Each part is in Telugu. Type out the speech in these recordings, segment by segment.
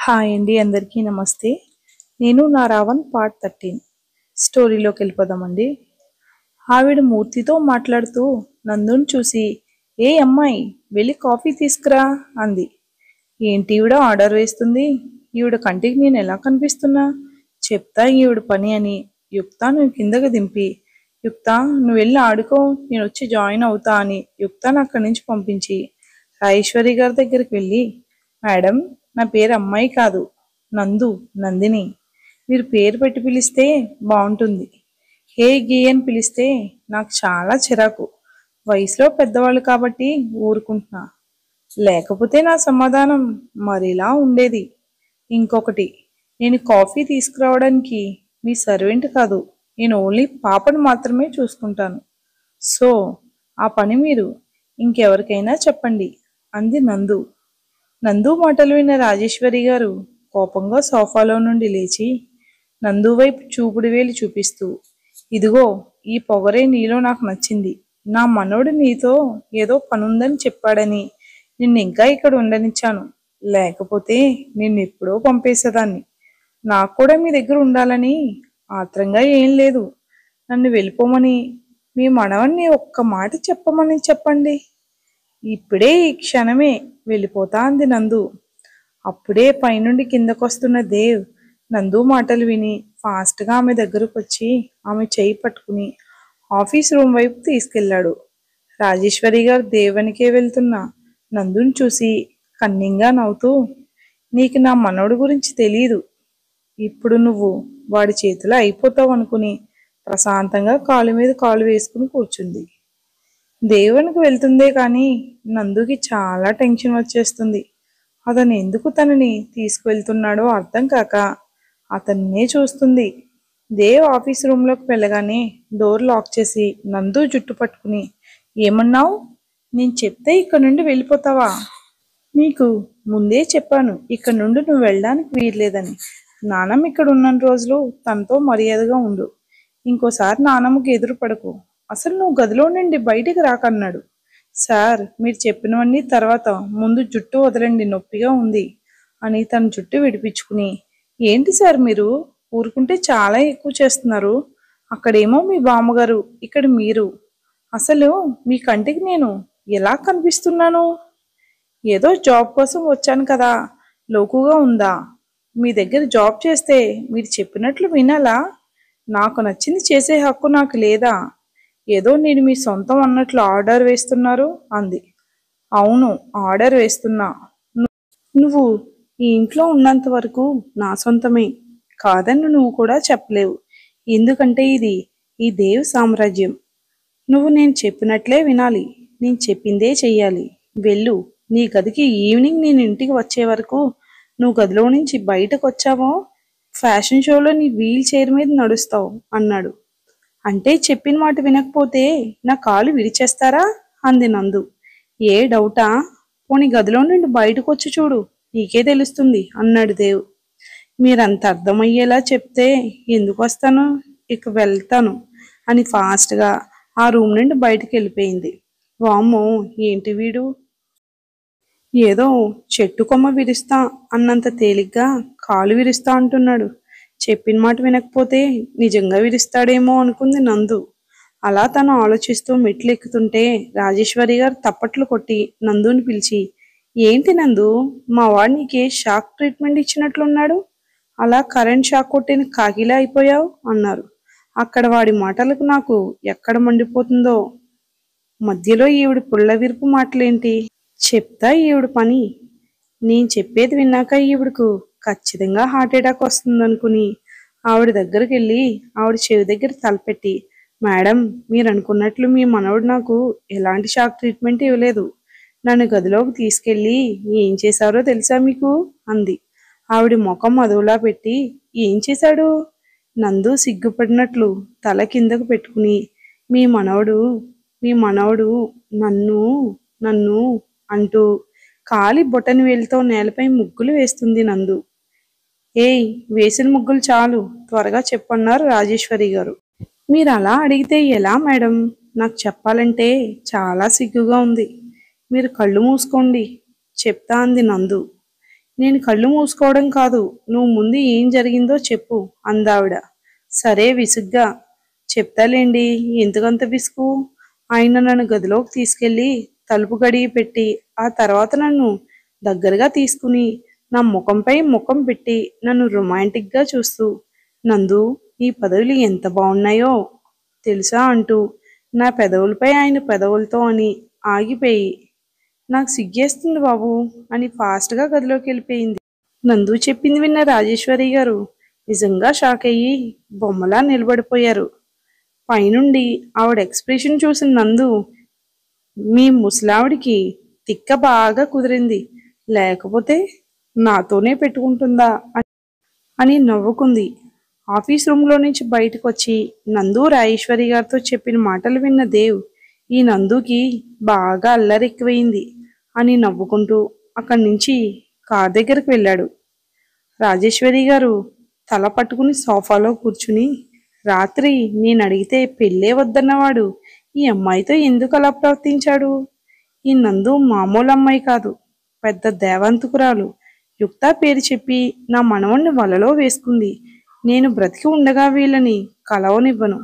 హాయ్ అండి, అందరికీ నమస్తే. నేను నా రావణ్ పార్ట్ 13 స్టోరీలోకి వెళ్ళిపోదామండి. ఆవిడ మూర్తితో మాట్లాడుతూ నందుని చూసి, ఏ అమ్మాయి, వెళ్ళి కాఫీ తీసుకురా అంది. ఏంటి ఈవిడ ఆర్డర్ వేస్తుంది? ఈవిడ కంటికి నేను ఎలా కనిపిస్తున్నా? చెప్తా ఈవిడ పని అని యుక్తాను కిందకి దింపి, యుక్తా నువ్వు వెళ్ళి ఆడుకో, నేను వచ్చి జాయిన్ అవుతా అని యుక్తాను అక్కడి నుంచి పంపించి రాజేశ్వరి గారి దగ్గరికి వెళ్ళి, మేడం, నా పేరు అమ్మాయి కాదు, నందు, నందిని. మీరు పేరు పెట్టి పిలిస్తే బాగుంటుంది. హే గే అని పిలిస్తే నాకు చాలా చిరాకు. వయసులో పెద్దవాళ్ళు కాబట్టి ఊరుకుంటున్నా. లేకపోతే నా సమాధానం మరిలా ఉండేది. ఇంకొకటి, నేను కాఫీ తీసుకురావడానికి మీ సర్వెంట్ కాదు. నేను ఓన్లీ పాపను మాత్రమే చూసుకుంటాను. సో ఆ పని మీరు ఇంకెవరికైనా చెప్పండి అంది నందు. నందు మాటలు విన్న రాజేశ్వరి గారు కోపంగా సోఫాలో నుండి లేచి నందు వైపు చూపుడు వేలు చూపిస్తూ, ఇదిగో ఈ పొగరే నీలో నాకు నచ్చింది. నా మనోడు నీతో ఏదో పనుందని చెప్పాడని నిన్ను ఇంకా ఇక్కడ ఉండనిచ్చాను. లేకపోతే నిన్నెప్పుడో పంపేసేదాన్ని. నాకు కూడా మీ దగ్గర ఉండాలని ఆత్రంగా ఏం లేదు. నన్ను వెళ్ళిపోమని మీ మనవన్ని ఒక్క మాట చెప్పమని చెప్పండి. ఇప్పుడే ఈ క్షణమే వెళ్ళిపోతా అంది నందు. అప్పుడే పైనుండి కిందకొస్తున్న దేవ్ నందు మాటలు విని ఫాస్ట్గా ఆమె దగ్గరకు వచ్చి ఆమె చేయి పట్టుకుని ఆఫీస్ రూమ్ వైపు తీసుకెళ్లాడు. రాజేశ్వరి గారు దేవనికే వెళ్తున్న నందుని చూసి కన్నింగా నవ్వుతూ, నీకు నా మనోడు గురించి తెలీదు. ఇప్పుడు నువ్వు వాడి చేతిలో అయిపోతావు అనుకుని ప్రశాంతంగా కాలు మీద కాలు వేసుకుని కూర్చుంది. దేవునికి వెళ్తుందే కానీ నందుకి చాలా టెన్షన్ వచ్చేస్తుంది. అతను ఎందుకు తనని తీసుకువెళ్తున్నాడో అర్థం కాక అతన్నే చూస్తుంది. దేవ్ ఆఫీస్ రూమ్లోకి వెళ్ళగానే డోర్ లాక్ చేసి నందు జుట్టు పట్టుకుని, ఏమన్నావు? నేను చెప్తే ఇక్కడ నుండి వెళ్ళిపోతావా? నీకు ముందే చెప్పాను ఇక్కడ నుండి నువ్వు వెళ్ళడానికి వీల్లేదని. నానమ్మ ఇక్కడ ఉన్న రోజులు తనతో మర్యాదగా ఉండు. ఇంకోసారి నానమ్మకి ఎదురు పడకు. అసలు నువ్వు గదిలో నుండి బయటికి రాకన్నాడు. సార్, మీరు చెప్పినవన్నీ తర్వాత, ముందు జుట్టు వదలండి, నొప్పిగా ఉంది అని తన జుట్టు విడిపించుకుని, ఏంటి సార్ మీరు ఊరుకుంటే చాలా ఎక్కువ చేస్తున్నారు. అక్కడేమో మీ బామ్మగారు, ఇక్కడ మీరు. అసలు మీ కంటికి నేను ఎలా కనిపిస్తున్నాను? ఏదో జాబ్ కోసం వచ్చాను కదా, లోకుగా ఉందా? మీ దగ్గర జాబ్ చేస్తే మీరు చెప్పినట్లు వినాలా? నాకు నచ్చింది చేసే హక్కు నాకు లేదా? ఏదో నేను మీ సొంతం అన్నట్లు ఆర్డర్ వేస్తున్నారు అంది. అవును, ఆర్డర్ వేస్తున్నా. నువ్వు ఈ ఇంట్లో ఉన్నంత వరకు నా సొంతమే కాదని నువ్వు కూడా చెప్పలేవు. ఎందుకంటే ఇది ఈ దేవ్ సామ్రాజ్యం. నువ్వు నేను చెప్పినట్లే వినాలి. నేను చెప్పిందే చెయ్యాలి. వెళ్ళు నీ గదికి. ఈవినింగ్ నేను ఇంటికి వచ్చే వరకు నువ్వు గదిలో నుంచి బయటకు వచ్చావో ఫ్యాషన్ షోలో నీ వీల్ చైర్ మీద నడుస్తావు అన్నాడు. అంటే చెప్పిన మాట వినకపోతే నా కాలు విరిచేస్తారా అంది నందు. ఏ డౌటా? పోనీ గదిలో నుండి బయటకు వచ్చి చూడు, నీకే తెలుస్తుంది అన్నాడు దేవ్. మీరంత అర్థమయ్యేలా చెప్తే ఎందుకు వస్తాను, ఇక వెళ్తాను అని ఫాస్ట్గా ఆ రూమ్ నుండి బయటికి వెళ్ళిపోయింది. వామ్మో, ఏంటి వీడు ఏదో చెట్టు కొమ్మ విరుస్తా అన్నంత తేలిగ్గా కాలు విరుస్తా అంటున్నాడు. చెప్పిన మాట వినకపోతే నిజంగా విరుస్తాడేమో అనుకుంది నందు. అలా తను ఆలోచిస్తూ మెట్లు ఎక్కుతుంటే రాజేశ్వరి గారు తప్పట్లు కొట్టి నందుని పిలిచి, ఏంటి నందు, మా వాడు నీకే షాక్ ట్రీట్మెంట్ ఇచ్చినట్లున్నాడు, అలా కరెంట్ షాక్ కొట్టిన కాకిలా అయిపోయావు అన్నారు. అక్కడ వాడి మాటలకు నాకు ఎక్కడ మండిపోతుందో. మధ్యలో ఈవిడ పుల్ల విరుపు మాటలేంటి? చెప్తా ఈవిడ పని. నేను చెప్పేది విన్నాక ఈవిడకు ఖచ్చితంగా హార్ట్ అటాక్ వస్తుందనుకుని ఆవిడ దగ్గరికి వెళ్ళి ఆవిడ చెవి దగ్గర తలపెట్టి, మేడం, మీరు అనుకున్నట్లు మీ మనవడు నాకు ఎలాంటి షాక్ ట్రీట్మెంట్ ఇవ్వలేదు. నన్ను గదిలోకి తీసుకెళ్ళి ఏం చేశారో తెలుసా మీకు అంది. ఆవిడ ముఖం అదోలా పెట్టి, ఏం చేశాడు? నందు సిగ్గుపడినట్లు తల కిందకు పెట్టుకుని, మీ మనవడు మీ మనవడు నన్ను నన్ను అంటూ కాలి బొటని వేలితో నేలపై ముగ్గులు వేస్తుంది నందు. ఏయ్, వేసిన ముగ్గులు చాలు, త్వరగా చెప్పన్నారు రాజేశ్వరి గారు. మీరు అలా అడిగితే ఎలా మేడం? నాకు చెప్పాలంటే చాలా సిగ్గుగా ఉంది. మీరు కళ్ళు మూసుకోండి చెప్తా అంది నందు. నేను కళ్ళు మూసుకోవడం కాదు, నువ్వు ముందు ఏం జరిగిందో చెప్పు అందావిడ. సరే విసుగ్గా. చెప్తాలేండి, ఎందుకంత విసుగు? ఆయన నన్ను గదిలోకి తీసుకెళ్లి తలుపు గడియ పెట్టి ఆ తర్వాత నన్ను దగ్గరగా తీసుకుని నా ముఖంపై ముఖం పెట్టి నన్ను రొమాంటిక్గా చూస్తూ, నందు ఈ పదవులు ఎంత బాగున్నాయో తెలుసా అంటూ నా పెదవులపై ఆయన పెదవులతో అని ఆగిపోయి, నాకు సిగ్గేస్తుంది బాబు అని ఫాస్ట్గా గదిలోకి వెళ్ళిపోయింది. నందు చెప్పింది విన్న రాజేశ్వరి గారు నిజంగా షాక్ అయ్యి బొమ్మలా నిలబడిపోయారు. పైనుండి ఆవిడ ఎక్స్ప్రెషన్ చూసిన నందు, మీ ముసలావిడికి తిక్క బాగా కుదిరింది, లేకపోతే నాతోనే పెట్టుకుంటుందా అని నవ్వుకుంది. ఆఫీస్ రూమ్లో నుంచి బయటకు వచ్చి నందు రాజేశ్వరి గారితో చెప్పిన మాటలు విన్న దేవ్, ఈ నందుకి బాగా అల్లరెక్కువైంది అని నవ్వుకుంటూ అక్కడి నుంచి కార్ దగ్గరకు వెళ్ళాడు. రాజేశ్వరి గారు తల పట్టుకుని సోఫాలో కూర్చుని, రాత్రి నేను అడిగితే పెళ్ళే వద్దన్నవాడు ఈ అమ్మాయితో ఎందుకు అలా ప్రవర్తించాడు? ఈ నందు మామూలు అమ్మాయి కాదు, పెద్ద దేవంతుకురాలు. యుక్త పేరు చెప్పి నా మనవణ్ణి వలలో వేసుకుంది. నేను బ్రతికి ఉండగా వీళ్ళని కలవనివ్వను.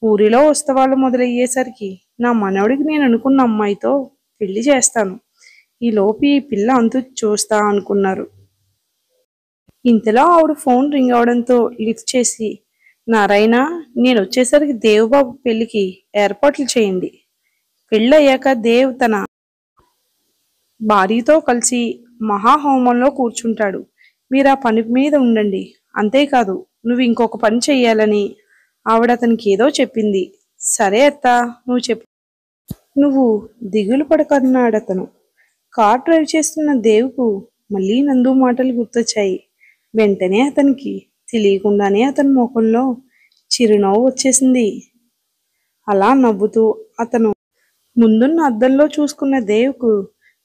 ఊరిలో ఉత్సవాలు మొదలయ్యేసరికి నా మనవడికి నేను అనుకున్న అమ్మాయితో పెళ్లి చేస్తాను. ఈలోపు ఈ పిల్ల అంతు చూస్తా అనుకున్నారు. ఇంతలో ఆవిడ ఫోన్ రింగ్ అవడంతో లిఫ్ట్ చేసి, నారాయణ, నేను వచ్చేసరికి దేవబాబు పెళ్లికి ఏర్పాట్లు చేయండి. పెళ్ళయ్యాక దేవ్ తన భార్యతో కలిసి మహాహోమంలో కూర్చుంటాడు. మీరు ఆ పని మీద ఉండండి. అంతేకాదు, నువ్వు ఇంకొక పని చెయ్యాలని ఆవిడ అతనికి ఏదో చెప్పింది. సరే అత్త, నువ్వు చెప్పు. నువ్వు దిగులు పడకన్నాడతను. కార్ డ్రైవ్ చేస్తున్న దేవుకు మళ్ళీ నందు మాటలు గుర్తొచ్చాయి. వెంటనే అతనికి తెలియకుండానే అతని ముఖంలో చిరునవ్వు వచ్చేసింది. అలా నవ్వుతూ అతను ముందున్న అద్దంలో చూసుకున్న దేవుకు,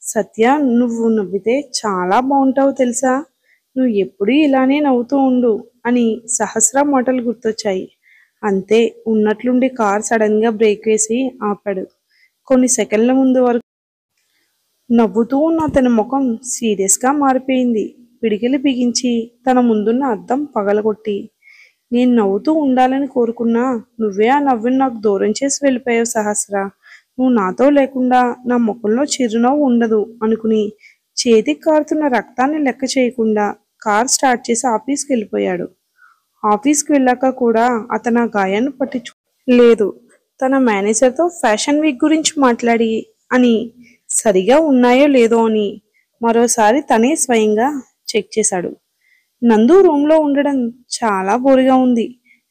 సత్య, నువ్వు నవ్వితే చాలా బాగుంటావు తెలుసా, నువ్వు ఎప్పుడూ ఇలానే నవ్వుతూ ఉండు అని సహస్ర మాటలు గుర్తొచ్చాయి. అంతే, ఉన్నట్లుండి కార్ సడన్గా బ్రేక్ వేసి ఆపాడు. కొన్ని సెకండ్ల ముందు వరకు నవ్వుతూ ఉన్న అతని ముఖం సీరియస్గా మారిపోయింది. పిడికిలి బిగించి తన ముందున్న అద్దం పగలగొట్టి, నేను నవ్వుతూ ఉండాలని కోరుకున్నా నువ్వే ఆ నవ్వుని నాకు దూరం చేసి వెళ్ళిపోయావు సహస్ర. నువ్వు నాతో లేకుండా నా ముఖంలో చిరునవ్వు ఉండదు అనుకుని చేతికి కారుతున్న రక్తాన్ని లెక్క చేయకుండా కార్ స్టార్ట్ చేసి ఆఫీస్కి వెళ్ళిపోయాడు. ఆఫీస్కి వెళ్ళాక కూడా అతను ఆ గాయాన్ని పట్టించుకోలేదు. తన మేనేజర్తో ఫ్యాషన్ వీక్ గురించి మాట్లాడి అని సరిగా ఉన్నాయో లేదో అని మరోసారి తనే స్వయంగా చెక్ చేశాడు. నందు రూమ్లో ఉండడం చాలా బోరుగా ఉంది.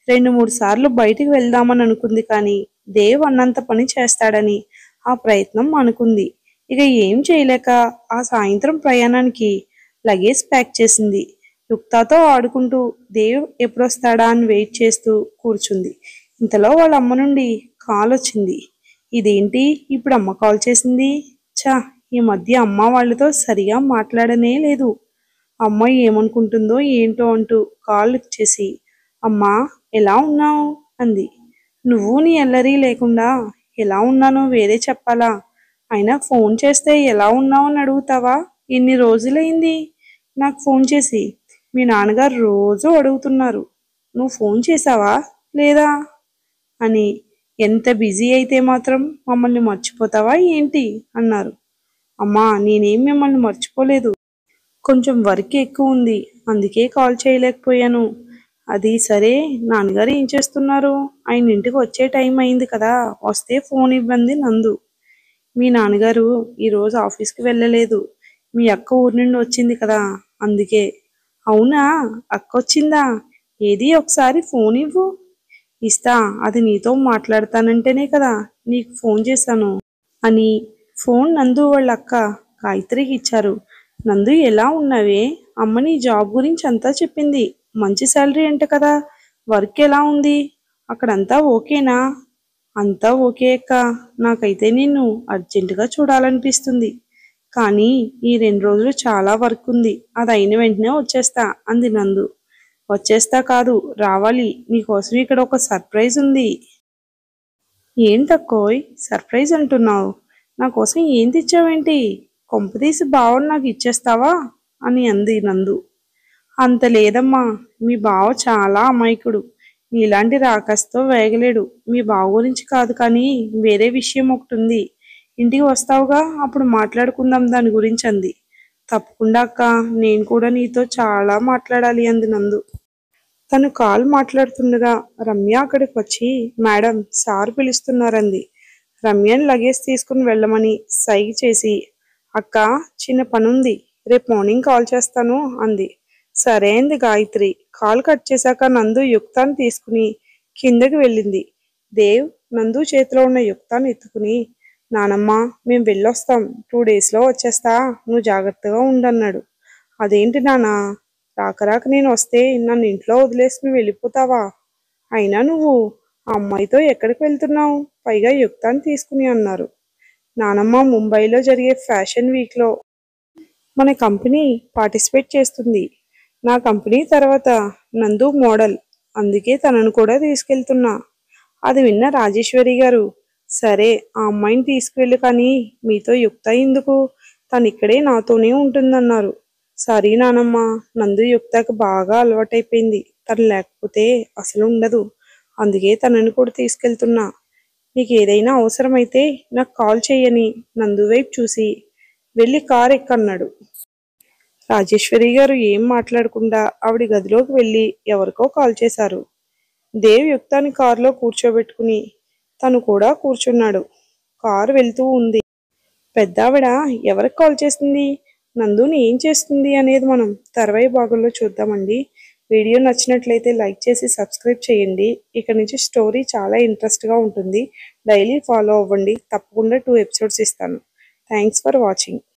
2-3 సార్లు బయటికి వెళ్దామని అనుకుంది, కానీ దేవ్ అన్నంత పని చేస్తాడని ఆ ప్రయత్నం అనుకుంది. ఇక ఏం చేయలేక ఆ సాయంత్రం ప్రయాణానికి లగేజ్ ప్యాక్ చేసింది. యుక్తతో ఆడుకుంటూ దేవ్ ఎప్పుడొస్తాడా అని వెయిట్ చేస్తూ కూర్చుంది. ఇంతలో వాళ్ళ అమ్మ నుండి కాల్ వచ్చింది. ఇదేంటి ఇప్పుడు అమ్మ కాల్ చేసింది? ఈ మధ్య అమ్మ వాళ్ళతో సరిగా మాట్లాడనే లేదు. అమ్మాయి ఏమనుకుంటుందో ఏంటో అంటూ కాల్ లిఫ్ట్ చేసి, అమ్మా ఎలా ఉన్నావు అంది. నువ్వు నీ ఎల్లరీ లేకుండా ఎలా ఉన్నానో వేరే చెప్పాలా? అయినా ఫోన్ చేస్తే ఎలా ఉన్నావు అని అడుగుతావా? ఎన్ని రోజులైంది నాకు ఫోన్ చేసి? మీ నాన్నగారు రోజు అడుగుతున్నారు, నువ్వు ఫోన్ చేసావా లేదా అని. ఎంత బిజీ అయితే మాత్రం మమ్మల్ని మర్చిపోతావా ఏంటి అన్నారు. అమ్మా, నేనేం మిమ్మల్ని మర్చిపోలేదు. కొంచెం వర్క్ ఎక్కువ ఉంది, అందుకే కాల్ చేయలేకపోయాను. అది సరే, నాన్నగారు ఏం చేస్తున్నారు? ఆయన ఇంటికి వచ్చే టైం అయింది కదా, వస్తే ఫోన్ ఇవ్వండి నందు. మీ నాన్నగారు ఈరోజు ఆఫీస్కి వెళ్ళలేదు. మీ అక్క ఊరి నుండి వచ్చింది కదా, అందుకే. అవునా, అక్క వచ్చిందా? ఏది ఒకసారి ఫోన్ ఇవ్వు. ఇస్తా, అది నీతో మాట్లాడతానంటేనే కదా నీకు ఫోన్ చేశాను అని ఫోన్ నందు వాళ్ళ అక్క గాయత్రికి ఇచ్చారు. నందు, ఎలా ఉన్నావే? అమ్మ నీ జాబ్ గురించి అంతా చెప్పింది. మంచి శాలరీ అంట కదా, వర్క్ ఎలా ఉంది? అక్కడంతా ఓకేనా? అంతా ఓకే అక్క. నాకైతే నిన్ను అర్జెంటుగా చూడాలనిపిస్తుంది, కానీ ఈ 2 రోజులు చాలా వర్క్ ఉంది. అది అయిన వెంటనే వచ్చేస్తా అంది నందు. వచ్చేస్తా కాదు, రావాలి. నీకోసం ఇక్కడ ఒక సర్ప్రైజ్ ఉంది. ఏంటక్కోయ్ సర్ప్రైజ్ అంటున్నావు? నా కోసం ఏం తెచ్చావేంటి? కొంపదీసి బావని నాకు ఇచ్చేస్తావా? అని అంది నందు. అంత లేదమ్మా, మీ బావ చాలా అమాయకుడు. నీలాంటి రాకస్తో వేగలేడు. మీ బావ గురించి కాదు కానీ వేరే విషయం ఒకటి ఉంది. ఇంటికి వస్తావుగా, అప్పుడు మాట్లాడుకుందాం దాని గురించి అంది. తప్పకుండా అక్క, నేను కూడా నీతో చాలా మాట్లాడాలి అంది నందు. తను కాల్ మాట్లాడుతుండగా రమ్య అక్కడికి వచ్చి, మేడం సార్ పిలుస్తున్నారంది. రమ్యని లగేజ్ తీసుకుని వెళ్ళమని సైగ చేసి, అక్క చిన్న పనుంది, రేపు మార్నింగ్ కాల్ చేస్తాను అంది. సరే అంది గాయత్రి. కాల్ కట్ చేశాక నందు యుక్తాన్ని తీసుకుని కిందకి వెళ్ళింది. దేవ్ నందు చేతిలో ఉన్న యుక్తాన్ని ఎత్తుకుని, నానమ్మ మేము వెళ్ళొస్తాం, 2 డేస్లో వచ్చేస్తా, నువ్వు జాగ్రత్తగా ఉండన్నాడు. అదేంటి నానా, రాక నేను వస్తే నన్ను ఇంట్లో వదిలేసి నువ్వు వెళ్ళిపోతావా? అయినా నువ్వు ఆ అమ్మాయితో ఎక్కడికి వెళ్తున్నావు, పైగా యుక్తాన్ని తీసుకుని అన్నారు. నానమ్మ ముంబైలో జరిగే ఫ్యాషన్ వీక్లో మన కంపెనీ పార్టిసిపేట్ చేస్తుంది. నా కంపెనీ తర్వాత నందు మోడల్, అందుకే తనను కూడా తీసుకెళ్తున్నా. అది విన్న రాజేశ్వరి గారు, సరే ఆ అమ్మాయిని తీసుకువెళ్ళు, కానీ మీతో యుక్త ఎందుకు, తను ఇక్కడే నాతోనే ఉంటుందన్నారు. సారీ నానమ్మ, నందు యుక్తకు బాగా అలవాటైపోయింది, తను లేకపోతే అసలు ఉండదు, అందుకే తనని కూడా తీసుకెళ్తున్నా. నీకు ఏదైనా అవసరమైతే నాకు కాల్ చేయని నందు వైపు చూసి వెళ్ళి కార్ ఎక్కన్నాడు. రాజేశ్వరి గారు ఏం మాట్లాడకుండా ఆవిడ గదిలోకి వెళ్ళి ఎవరికో కాల్ చేశారు. దేవ్ యుక్తాన్ని కారులో కూర్చోబెట్టుకుని తను కూడా కూర్చున్నాడు. కారు వెళ్తూ ఉంది. పెద్దావిడ ఎవరికి కాల్ చేసింది, నందుని ఏం చేస్తుంది అనేది మనం తర్వాయి భాగంలో చూద్దామండి. వీడియో నచ్చినట్లయితే లైక్ చేసి సబ్స్క్రైబ్ చేయండి. ఇక్కడ నుంచి స్టోరీ చాలా ఇంట్రెస్ట్గా ఉంటుంది. డైలీ ఫాలో అవ్వండి. తప్పకుండా 2 ఎపిసోడ్స్ ఇస్తాను. Thanks for watching.